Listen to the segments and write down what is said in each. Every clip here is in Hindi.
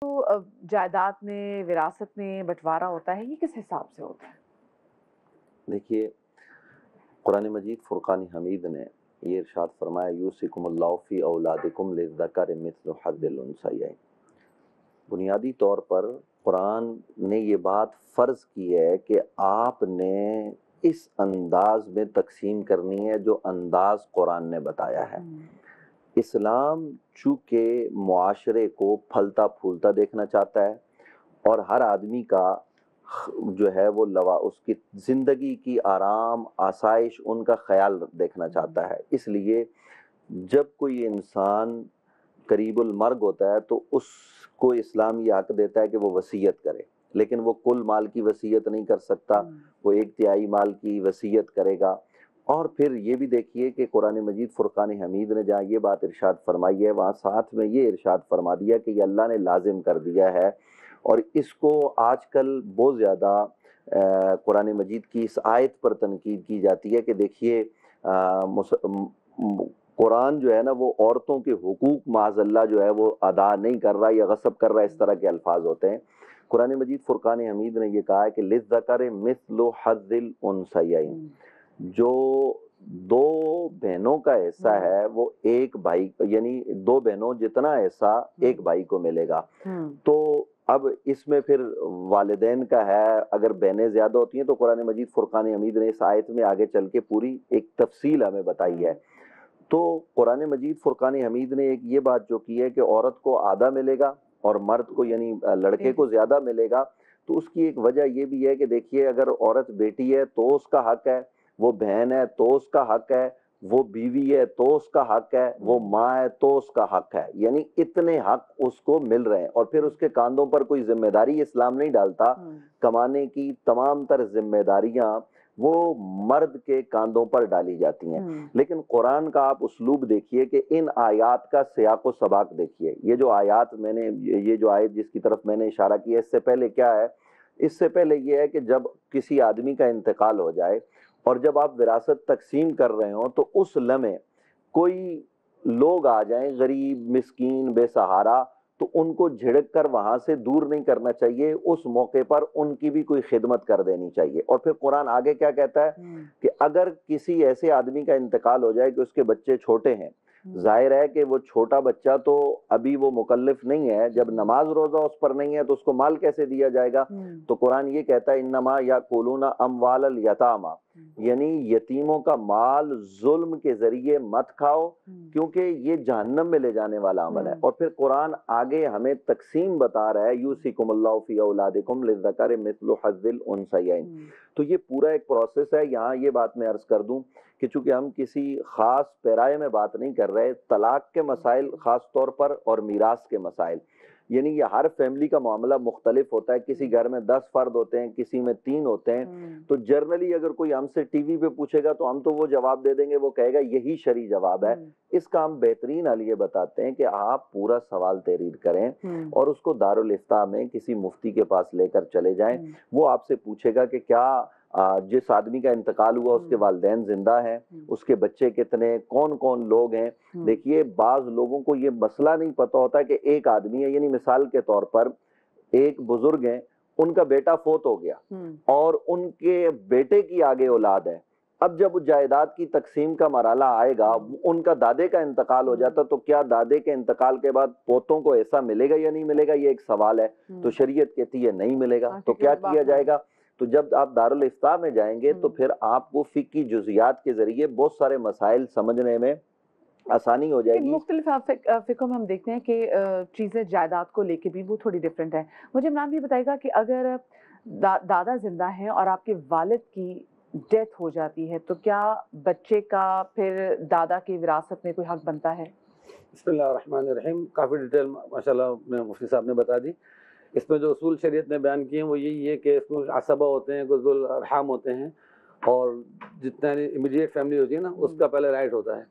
जायदाद में, विरासत में बँटवारा होता है, ये किस हिसाब से होता है? देखिए, कुरान मजीद फ़ुरक़ान हमीद ने ये इरशाद फरमाया यूसिकुमुल्लाहु फ़ी औलादिकुम लिज़्ज़करि मिस्लु हज़्ज़िल उन्सयैन। बुनियादी तौर पर कुरान ने ये बात फ़र्ज़ की है कि आपने इस अंदाज़ में तक़सीम करनी है जो अंदाज़ कुरान ने बताया है। इस्लाम चूँकि मुआशरे को फलता-फूलता देखना चाहता है और हर आदमी का जो है वो उसकी ज़िंदगी की आराम, आसाइश, उनका ख़याल देखना चाहता है। इसलिए जब कोई इंसान करीबुल मर्ग होता है तो उसको इस्लाम ये हक देता है कि वो वसीयत करे, लेकिन वो कुल माल की वसीयत नहीं कर सकता, वो 1/3 माल की वसीयत करेगा। और फिर ये भी देखिए कि कुरान मजीद फ़ुरक़ान हमीद ने जहाँ ये बात इरशाद फरमाई है, वहाँ साथ में ये इरशाद फरमा दिया कि ये अल्लाह ने लाजिम कर दिया है। और इसको आजकल बहुत ज़्यादा कुरान मजीद की इस आयत पर तनकीद की जाती है कि देखिए कुरान जो है ना वो औरतों के हुकूक माज़अल्लाह जो है वो अदा नहीं कर रहा या गसब कर रहा है, इस तरह के अल्फाज होते हैं। कुरान मजीद फ़ुरक़ान हमीद ने ये कहा है कि लिज़्ज़करि मिस्लु हज़्ज़िल उन्सयैन, जो दो बहनों का हिस्सा है वो एक भाई, यानी दो बहनों जितना हिस्सा एक भाई को मिलेगा। तो अब इसमें फिर वालिदैन का है, अगर बहनें ज्यादा होती हैं तो कुरान मजीद फ़ुरक़ान हमीद ने इस आयत में आगे चल के पूरी एक तफसील हमें बताई है। तो कुरान मजीद फ़ुरक़ान हमीद ने एक ये बात जो की है कि औरत को आधा मिलेगा और मर्द को यानी लड़के को ज्यादा मिलेगा। तो उसकी एक वजह ये भी है कि देखिए, अगर औरत बेटी है तो उसका हक है, वो बहन है तो उसका हक है, वो बीवी है तो उसका हक है, वो माँ है तो उसका हक है, यानी इतने हक उसको मिल रहे हैं। और फिर उसके कांधों पर कोई जिम्मेदारी इस्लाम नहीं डालता, कमाने की तमाम तर जिम्मेदारियां वो मर्द के कांधों पर डाली जाती हैं। लेकिन कुरान का आप उसलूब देखिए कि इन आयात का सियाक व सबाक देखिए। ये जो आयात मैंने, ये जो आयत जिसकी तरफ मैंने इशारा किया, इससे पहले क्या है? इससे पहले ये है कि जब किसी आदमी का इंतकाल हो जाए और जब आप विरासत तकसीम कर रहे हो तो उस लम्हे कोई लोग आ जाएं, गरीब, मिस्कीन, बेसहारा, तो उनको झिड़क कर वहां से दूर नहीं करना चाहिए, उस मौके पर उनकी भी कोई खिदमत कर देनी चाहिए। और फिर कुरान आगे क्या कहता है कि अगर किसी ऐसे आदमी का इंतकाल हो जाए कि उसके बच्चे छोटे हैं, जाहिर है कि वो छोटा बच्चा तो अभी वो मुकल्लिफ नहीं है, जब नमाज रोजा उस पर नहीं है तो उसको माल कैसे दिया जाएगा? तो कुरान ये कहता है इन्नमा याकुलूना अम्वालल यतामा, यानी यतीमों का माल जुल्म के जरिए मत खाओ, क्योंकि ये जहन्नम में ले जाने वाला अमल है। और फिर कुरान आगे हमें तकसीम बता रहा है यूसिकुमुल्लाहु फी औलादिकुम लिज़्ज़करि मिस्लु हज़्ज़िल उन्सयैन। तो ये पूरा एक प्रोसेस है। यहाँ ये बात मैं अर्ज कर दूं कि चूंकि हम किसी खास पैराए में बात नहीं कर रहे, तलाक के मसाइल खास तौर पर और मीरास के मसाइल, यानी ये हर फैमिली का मामला मुख्तलिफ होता है। किसी घर में 10 फर्द होते हैं, किसी में 3 होते हैं। तो जनरली अगर कोई हमसे टीवी पे पूछेगा तो हम तो वो जवाब दे देंगे, वो कहेगा यही शरई जवाब है। इसका हम बेहतरीन हल ये बताते हैं कि आप पूरा सवाल तहरीर करें और उसको दारुल इफ्ता में किसी मुफ्ती के पास लेकर चले जाएं। वो आपसे पूछेगा कि क्या जिस आदमी का इंतकाल हुआ उसके वालिदैन जिंदा हैं, उसके बच्चे कितने, कौन कौन लोग हैं। देखिए, बाज लोगों को ये मसला नहीं पता होता कि एक आदमी है, यानी मिसाल के तौर पर एक बुजुर्ग हैं, उनका बेटा फोत हो गया और उनके बेटे की आगे औलाद है। अब जब जायदाद की तकसीम का मरहला आएगा, उनका दादे का इंतकाल हो जाता, तो क्या दादे के इंतकाल के बाद पोतों को ऐसा मिलेगा या नहीं मिलेगा, ये एक सवाल है। तो शरीयत कहती है नहीं मिलेगा। तो क्या किया जाएगा? तो जब आप दारुल इफ्ता में जाएंगे तो फिर आपको फिक़्ह की जुज़ियात के जरिए बहुत सारे मसाइल समझने में आसानी हो जाएगी। मुख्तलिफ फ़िक़्हों में हम देखते हैं कि चीज़ें जायदाद को लेके भी वो थोड़ी डिफरेंट है। मुझे इमरान भी बताइएगा कि अगर दादा जिंदा हैं और आपके वालिद की डेथ हो जाती है तो क्या बच्चे का फिर दादा की विरासत में कोई हक बनता है? बिस्मिल्लाहिर्रहमानिर्रहीम। काफ़ी डिटेल माशाल्लाह मुफ्ती साहब ने बता दी। इसमें जो उसूल शरीयत ने बयान किए हैं वो यही है कि इसमें असबा होते हैं, गुज़ुल अरहाम होते हैं, और जितना इमीडिएट फैमिली होती है ना उसका पहले राइट होता है।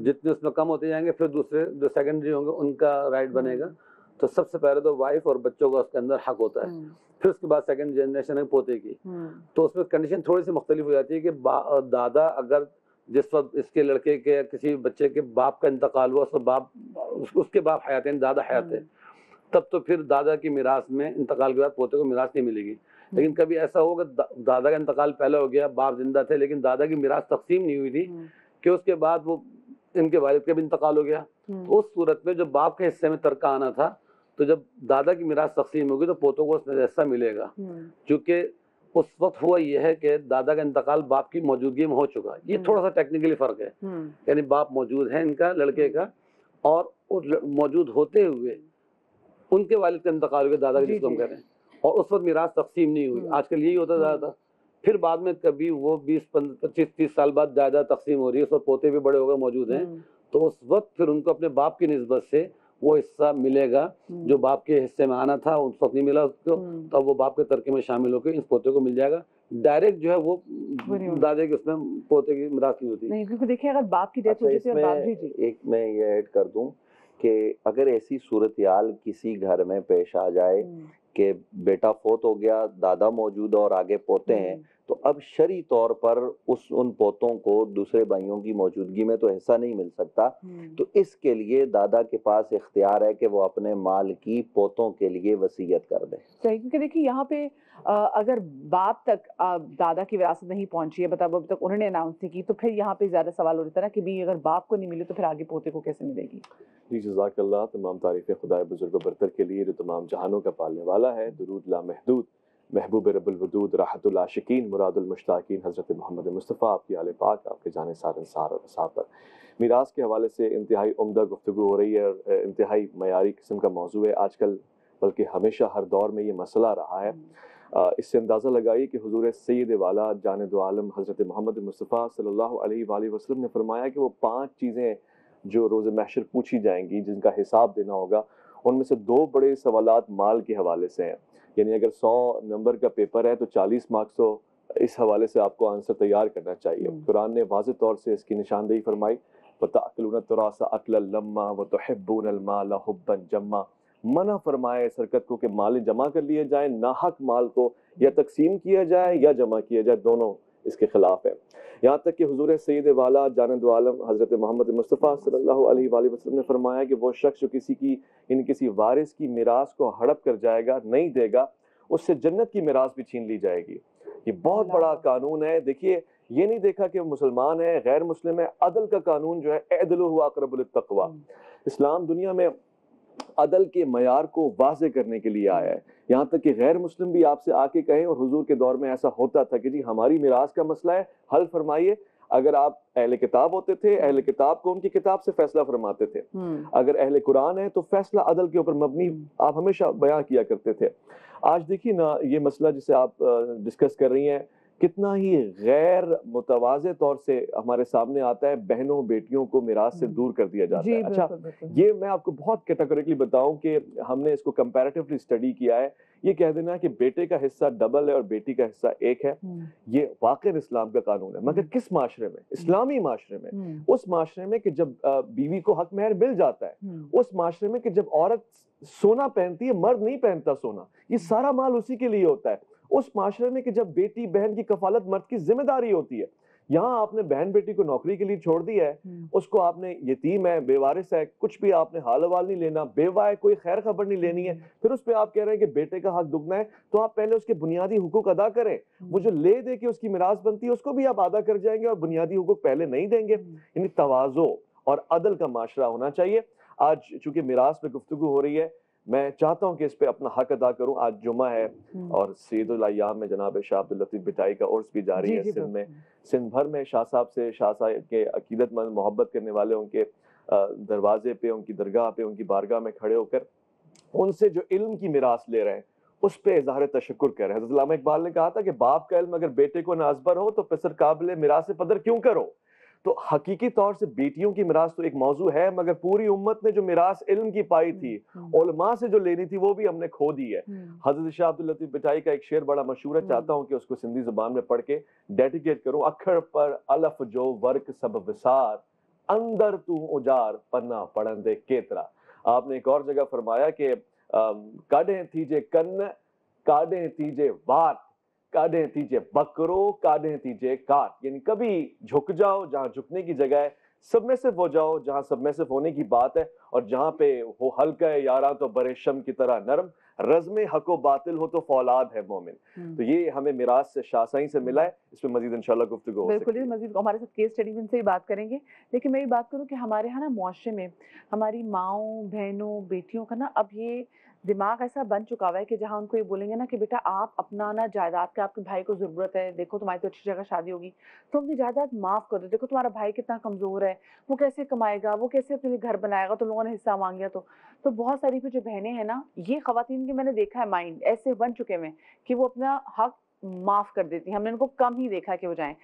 जितने उसमें कम होते जाएंगे फिर दूसरे जो सेकेंडरी होंगे उनका राइट बनेगा। तो सबसे पहले तो वाइफ और बच्चों का उसके अंदर हक होता है, फिर उसके बाद सेकंड जनरेशन है पोते की। तो उसमें कंडीशन थोड़ी सी मुख्तलिफ हो जाती है कि दादा अगर जिस वक्त इसके लड़के के किसी बच्चे के बाप का इंतकाल हुआ, उसके बाप हयात हैं, दादा हयात है, तब तो फिर दादा की मिरास में इंतकाल के बाद पोते को मिरास नहीं मिलेगी। लेकिन कभी ऐसा होगा दादा का इंतकाल पहले हो गया, बाप जिंदा थे, लेकिन दादा की मिरास तकसीम नहीं हुई थी कि उसके बाद वो इनके वालिद का भी इंतकाल हो गया, तो उस सूरत में जो बाप के हिस्से में तरका आना था, तो जब दादा की मिरास तकसीम होगी तो पोतों को उसमें हिस्सा मिलेगा। क्योंकि उस वक्त हुआ यह है कि दादा का इंतकाल बाप की मौजूदगी में हो चुका। ये थोड़ा सा टेक्निकली फर्क है, यानी बाप मौजूद है इनका लड़के का, और मौजूद होते हुए उनके वालिद का इंतकाल हो गया, दादा जिसको हम कह रहे हैं, और उस वक्त मिरास तकसीम नहीं हुई। आजकल यही होता जा रहा था। फिर बाद में कभी वो 20-25-30 साल बाद जायदाद तकसीम हो रही है, उस वक्त पोते भी बड़े हो गए मौजूद हैं, तो उस वक्त फिर उनको अपने बाप की निस्बत से वो हिस्सा मिलेगा जो बाप के हिस्से में आना था, उस वक्त नहीं मिला उसको, तब वो बाप के तरके में शामिल होकर इस पोते को मिल जाएगा। डायरेक्ट जो है वो दादे के उसमें पोते की मिरास नहीं होती। नहीं, क्योंकि देखिए अगर बाप की डेथ हो जाती है, बाप जी एक मैं ये ऐड कर दूं कि अगर ऐसी सूरत-ए-हाल किसी घर में पेश आ जाए कि बेटा फोत हो गया, दादा मौजूद और आगे पोते हैं, तो अब शरई तौर पर उन पोतों को दूसरे भाइयों की मौजूदगी में तो हिस्सा नहीं मिल सकता। तो इसके लिए दादा के पास इख्तियार है कि वो अपने माल की पोतों के लिए वसीयत कर दे। सही, क्योंकि देखिए यहाँ पे अगर बाप तक दादा की विरासत नहीं पहुंची है, मतलब अभी तक उन्होंने अनाउंस नहीं की, तो फिर यहाँ पे ज्यादा सवाल हो जाता है ना कि भी अगर बाप को नहीं मिले तो फिर आगे पोते को कैसे मिलेगी। जी जज़ाकल्लाह, तमाम तारीफ़ें खुदाए बुजुर्ग बरतर के लिए जो तमाम जहानों का पालने वाला है। दुरूद ला महदूद महबूब रब्बुल वदूद राहतुल आशिकीन मुरादुल मुश्ताकीन हज़रत मोहम्मद मुस्तफ़ा आपकी आले पाक आपके जाने सार अंसार और असाब पर मीरास के हवाले से इंतहाई उम्दा गुफ्तगू हो रही है और इंतहाई मयारी किस्म का मौजू है आजकल, बल्कि हमेशा हर दौर में ये मसला रहा है। इससे अंदाज़ा लगाइए कि हुज़ूर सैयद वाला जाने दो आलम हज़रत मोहम्मद मुस्तफ़ा सल्लल्लाहु अलैहि वसल्लम ने फरमाया कि वो 5 चीज़ें जो रोज़े महशर पूछी जाएंगी, जिनका हिसाब देना होगा, उनमें से 2 बड़े सवालात माल के हवाले से हैं। यानी अगर 100 नंबर का पेपर है तो 40 मार्क्स तो इस हवाले से आपको आंसर तैयार करना चाहिए। कुरान ने वाज़ेह तौर से इसकी निशानदेही फरमाई, वतअकुलून तुरासा अकलन लम्मा वतुहिब्बूनल माल हुब्बन जम्मा। मना फरमाया इस हरकत को कि माल जमा कर लिए जाए, नाहक माल को या तकसीम किया जाए या जमा किया जाए, दोनों इसके खिलाफ है। यहाँ तक कि हुजूर सैयद वाला जाने दो आलम हज़रत मोहम्मद मुस्तफ़ा सल्लल्लाहु अलैहि वसल्लम ने फरमाया कि वो शख्स जो किसी वारिस की मिरास को हड़प कर जाएगा, नहीं देगा, उससे जन्नत की मिरास भी छीन ली जाएगी। ये बहुत बड़ा कानून है। देखिए, ये नहीं देखा कि मुसलमान है गैर मुस्लिम है, अदल का कानून जो है अदलु हुवा अक़रबु लित्तक़वा। इस्लाम दुनिया में अदल के मयार को वाज़े करने के लिए आया है। यहाँ तक कि गैर मुस्लिम भी आपसे आके कहें, और हुजूर के दौर में ऐसा होता था कि जी हमारी मिरास का मसला है, हल फरमाइए। अगर आप अहले किताब होते थे, अहले किताब को उनकी किताब से फैसला फरमाते थे। अगर अहले कुरान है तो फैसला अदल के ऊपर मबनी आप हमेशा बयां किया करते थे। आज देखिए ना, ये मसला जिसे आप डिस्कस कर रही हैं, कितना ही गैर मुतवाज़े तौर से हमारे सामने आता है। बहनों बेटियों को मिरास से दूर कर दिया जाता है। अच्छा, ये मैं आपको बहुत कैटेगोरिकली बताऊं कि हमने इसको कंपैरेटिवली स्टडी किया है। ये कह देना कि बेटे का हिस्सा डबल है और बेटी का हिस्सा 1 है, ये वाकई इस्लाम का कानून है। मगर किस माशरे में? इस्लामी माशरे में। उस माशरे में कि जब बीवी को हक महर मिल जाता है, उस माशरे में कि जब औरत सोना पहनती है, मर्द नहीं पहनता सोना, ये सारा माल उसी के लिए होता है। उस माशरे में कि जब बेटी बहन की कफालत मर्द की जिम्मेदारी होती है, यहाँ आपने बहन बेटी को नौकरी के लिए छोड़ दिया है, उसको आपने यतीम है, बेवारिस है, कुछ भी आपने हाल हवाल नहीं लेना, बेवा है, कोई खैर खबर नहीं लेनी है, फिर उस पर आप कह रहे हैं कि बेटे का हक दुगना है, तो आप पहले उसके बुनियादी हुकूक अदा करें। वो जो ले दे के उसकी मिरास बनती है उसको भी आप अदा कर जाएंगे और बुनियादी हुकूक पहले नहीं देंगे। यानी तवाज़ो और अदल का माशरा होना चाहिए। आज चूंकि मिरास पे गुफ्तगू हो रही है, मैं चाहता हूं कि इस पे अपना हक अदा करूं। आज जुमा है और सैयदुल अय्याम में जनाब शाह अब्दुल लतीफ बिटाई का उर्स भी जारी है सिंध में। सिंध भर में शाह साहब के अकीदतमंद मोहब्बत करने वाले उनके दरवाजे पे, उनकी दरगाह पे, उनकी बारगाह में खड़े होकर उनसे जो इल्म की मिरास ले रहे हैं उस पे इज़हार तशक्कुर कर रहे हैं। हज़रत अल्लामा इकबाल ने कहा था कि बाप का इल्म अगर बेटे को नाज़बर हो तो फिर काबिल मिरास पदर क्यों करो। तो हकीकी तौर से बेटियों की मिरास तो एक मौजू है, मगर पूरी उम्मत ने जो मिरास इल्म की पाई थी, उलमा से जो लेनी थी, वो भी हमने खो दी है। हज़रत शाह अब्दुल लतीफ बिटाई का एक शेर बड़ा मशहूर है, चाहता हूं कि उसको सिंधी जुबान में पढ़ के डेडिकेट करूं। अखड़ पर अलफ जो वर्क सब विसार, अंदर तू उजार पन्ना पढ़ंदे केतरा। आपने एक और जगह फरमाया कि काढ़े थीजे कन्न काढ़े थीजे वाट, काढ़े तीजे बकरो काढ़े तीजे काट। यानी कभी झुक जाओ जहां झुकने की जगह है, सबमिसिव हो जाओ जहां सबमिसिव होने की बात है, और जहां पे हो हल्का है यारा तो बरेशम की तरह नरम, रज़्म हक़ व बातिल हो तो फौलाद है मोमिन। तो ये हमें मिरास से शाहसाई से मिला है। इस पे मजीद इंशाल्लाह गुफ्तगू हो बिल्कुल सकती ही है। मज़ीद हमारे साथ केस स्टडी में इनसे ही बात करेंगे। लेकिन मैं ये बात करूँ कि हमारे यहाँ ना मुआशरे में हमारी माँओं, बहनों, बेटियों का ना अब ये दिमाग ऐसा बन चुका हुआ है कि जहाँ उनको ये बोलेंगे ना कि बेटा आप अपना ना जायदाद का आपके भाई को ज़रूरत है, देखो तुम्हारी तो अच्छी जगह शादी होगी, तो अपनी जायदाद माफ़ कर दो। देखो तुम्हारा भाई कितना कमज़ोर है, वो कैसे कमाएगा, वो कैसे अपने लिए घर बनाएगा, तुम लोगों ने हिस्सा माँग लिया तो। तो बहुत सारी फिर जो बहनें हैं ना, ये ख़वातीन के मैंने देखा है माइंड ऐसे बन चुके हुए हैं कि वो अपना हक माफ़ कर देती हैं। हमने उनको कम ही देखा है कि वो जाएँ।